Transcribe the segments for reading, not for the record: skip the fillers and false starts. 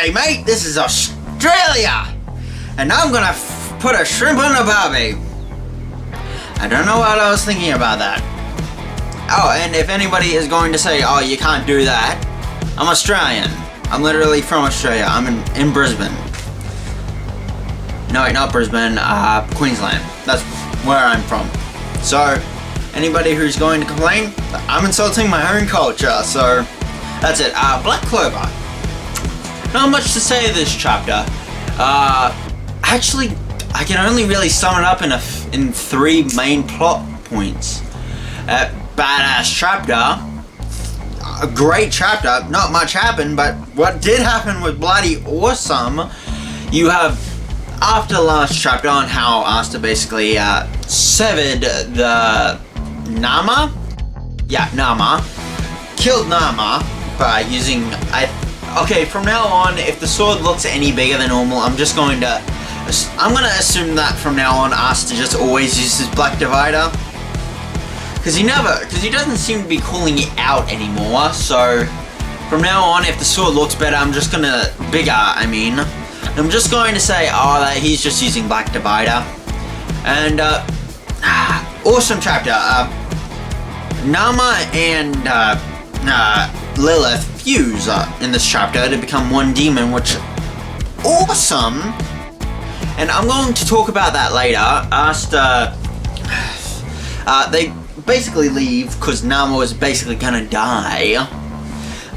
G'day mate, this is Australia, and I'm gonna put a shrimp on a barbie. I don't know what I was thinking about that. Oh, and if anybody is going to say, oh, you can't do that, I'm Australian. I'm literally from Australia. I'm in Brisbane. No, wait, not Brisbane, Queensland. That's where I'm from. So, anybody who's going to complain, I'm insulting my own culture, so that's it. Black Clover. Not much to say of this chapter. Actually, I can only really sum it up in three main plot points. Badass chapter, a great chapter, not much happened, but what did happen was bloody awesome. You have, after the last chapter on how Asta basically severed the Nama? Yeah, Nama. Killed Nama by using, okay, from now on, if the sword looks any bigger than normal, I'm gonna assume that from now on, Asta just always uses Black Divider. Because he doesn't seem to be calling it out anymore, so from now on, if the sword looks better, I'm just going to say, oh, that he's just using Black Divider. And, awesome chapter. Nama and, Lilith fuse in this chapter to become one demon, which, awesome! And I'm going to talk about that later. Asta, they basically leave because Nama was basically gonna die.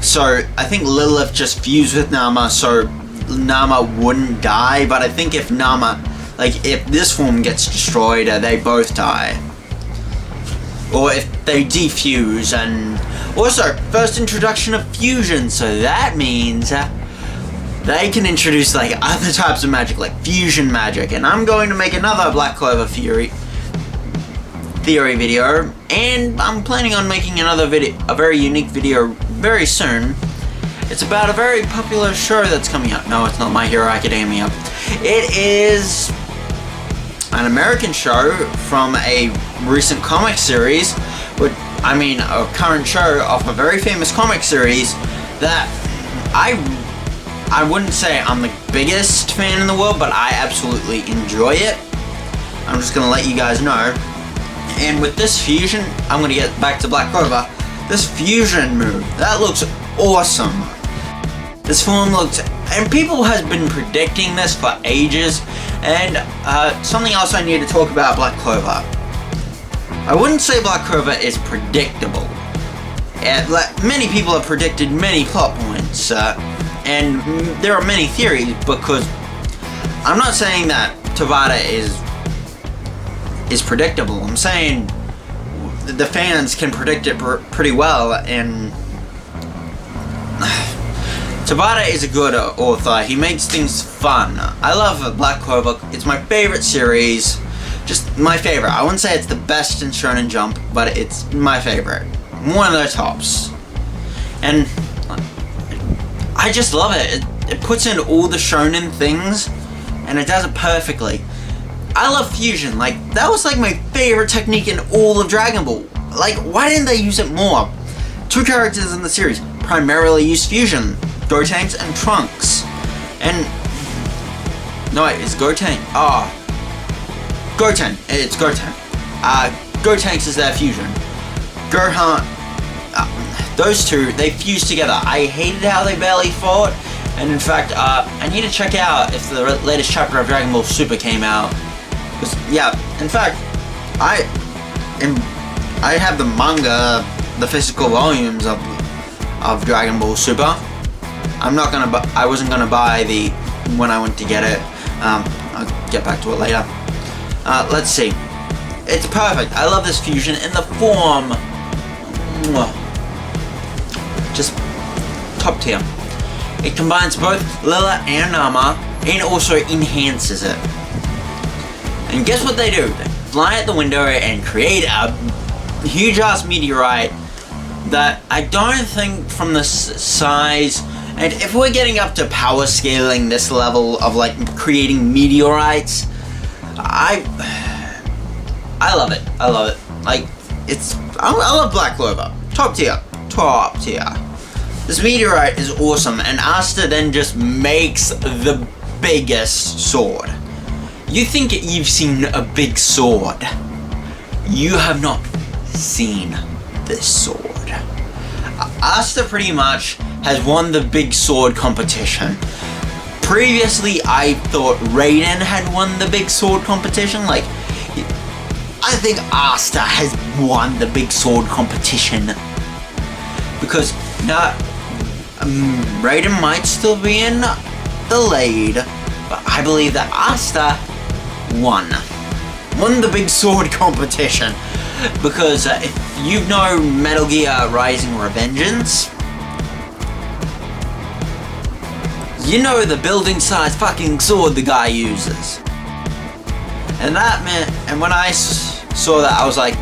So I think Lilith just fused with Nama so Nama wouldn't die, but I think if if this form gets destroyed, they both die. Or if they defuse, and also first introduction of fusion, so that means they can introduce like other types of magic, like fusion magic, and I'm going to make another Black Clover theory video, and I'm planning on making another video, a very unique video very soon. It's about a very popular show that's coming out. No, it's not My Hero Academia. It is an American show from a recent comic series, a current show off a very famous comic series that I wouldn't say I'm the biggest fan in the world, but I absolutely enjoy it. I'm just gonna let you guys know. And with this fusion, I'm gonna get back to Black Clover. This fusion move, that looks awesome. This form looks, and people has been predicting this for ages. And something else I need to talk about Black Clover. I wouldn't say Black Clover is predictable. Many people have predicted many plot points, and there are many theories, because I'm not saying that Tabata is predictable. I'm saying the fans can predict it pretty well, and Tabata is a good author. He makes things fun. I love Black Clover. It's my favorite series. Just my favorite. I wouldn't say it's the best in Shonen Jump, but it's my favorite. One of the tops. And I just love it. It puts in all the shonen things, and it does it perfectly. I love fusion. Like, that was like my favorite technique in all of Dragon Ball. Like, why didn't they use it more? Two characters in the series primarily use fusion. Gotenks and Trunks. And no, wait, it's Goten. Goten. It's Goten. Gotenks is their fusion. Gohan. Those two, they fused together. I hated how they barely fought. And in fact, I need to check out if the latest chapter of Dragon Ball Super came out. Yeah, in fact, I have the manga, the physical volumes of Dragon Ball Super. I wasn't gonna buy when I went to get it. I'll get back to it later. Let's see. It's perfect. I love this fusion in the form. Just top tier. It combines both Lila and Nama, and also enhances it. And guess what they do? They fly out the window and create a huge ass meteorite that I don't think from the size, and if we're getting up to power scaling this level of like creating meteorites, I love it. I love it. Like, I love Black Clover. Top tier. This meteorite is awesome, and Asta then just makes the biggest sword. You think you've seen a big sword. You have not seen this sword. Asta pretty much has won the big sword competition. Previously, I thought Raiden had won the big sword competition. Like, I think Asta has won the big sword competition. Because now, Raiden might still be in the lead, but I believe that Asta won the big sword competition. Because if you know Metal Gear Rising Revengeance, you know the building size fucking sword the guy uses. And that meant, and when I saw that, I was like,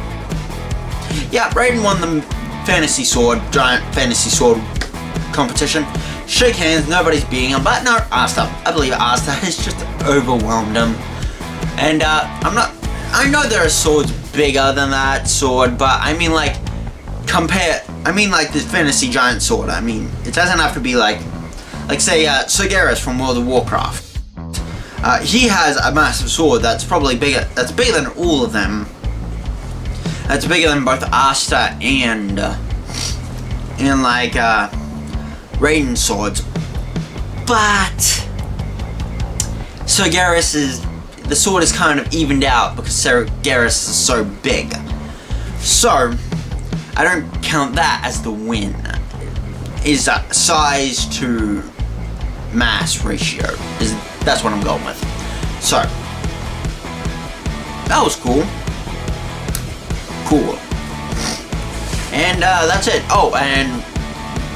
yeah, Raiden won the giant fantasy sword competition. Shake hands, nobody's beating him, but no, Asta. I believe Asta has just overwhelmed him. And I know there are swords bigger than that sword, but I mean like, this fantasy giant sword. I mean, it doesn't have to be like say, Sogeras from World of Warcraft. He has a massive sword that's probably bigger, that's bigger than all of them. That's bigger than both Asta and Raiden swords. But the sword is kind of evened out because Sogeras is so big. So, I don't count that as the win. Is size to mass ratio. That's what I'm going with. So, that was cool. Cool. And that's it. Oh, and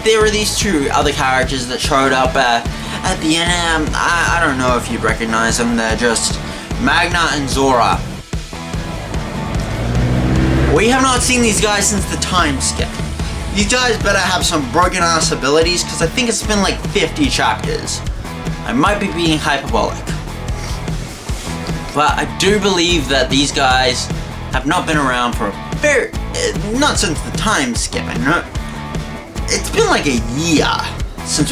there were these two other characters that showed up at the end. I don't know if you'd recognize them. They're just Magna and Zora. We have not seen these guys since the time skip. These guys better have some broken ass abilities, because I think it's been like 50 chapters. I might be being hyperbolic. But I do believe that these guys have not been around for not since the time skip. It's been like a year since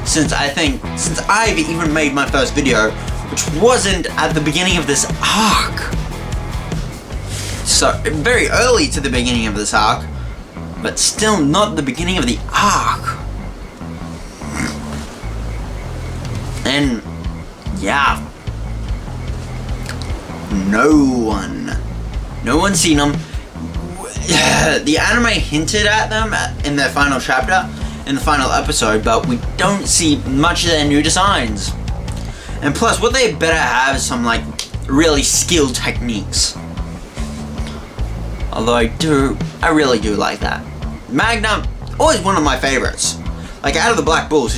since I've even made my first video, which wasn't at the beginning of this arc. So, very early to the beginning of this arc, but still not the beginning of the arc. And, yeah. No one's seen them. The anime hinted at them in their final chapter, in the final episode, but we don't see much of their new designs. And plus, what they better have is some, like, really skilled techniques. Although I really do like that. Magna, always one of my favorites. Like, out of the Black Bulls,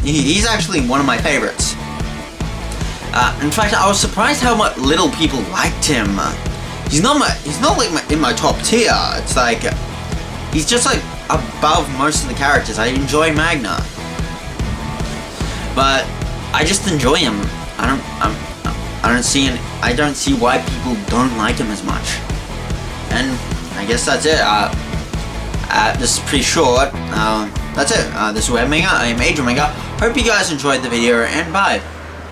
he's actually one of my favorites. In fact, I was surprised how much little people liked him. He's not like in my top tier. It's like, he's just like above most of the characters. I enjoy Magna, but I just enjoy him. I don't see why people don't like him as much. And I guess that's it. This is pretty short. That's it. This is Omega. I am Age Omega. Hope you guys enjoyed the video, and bye.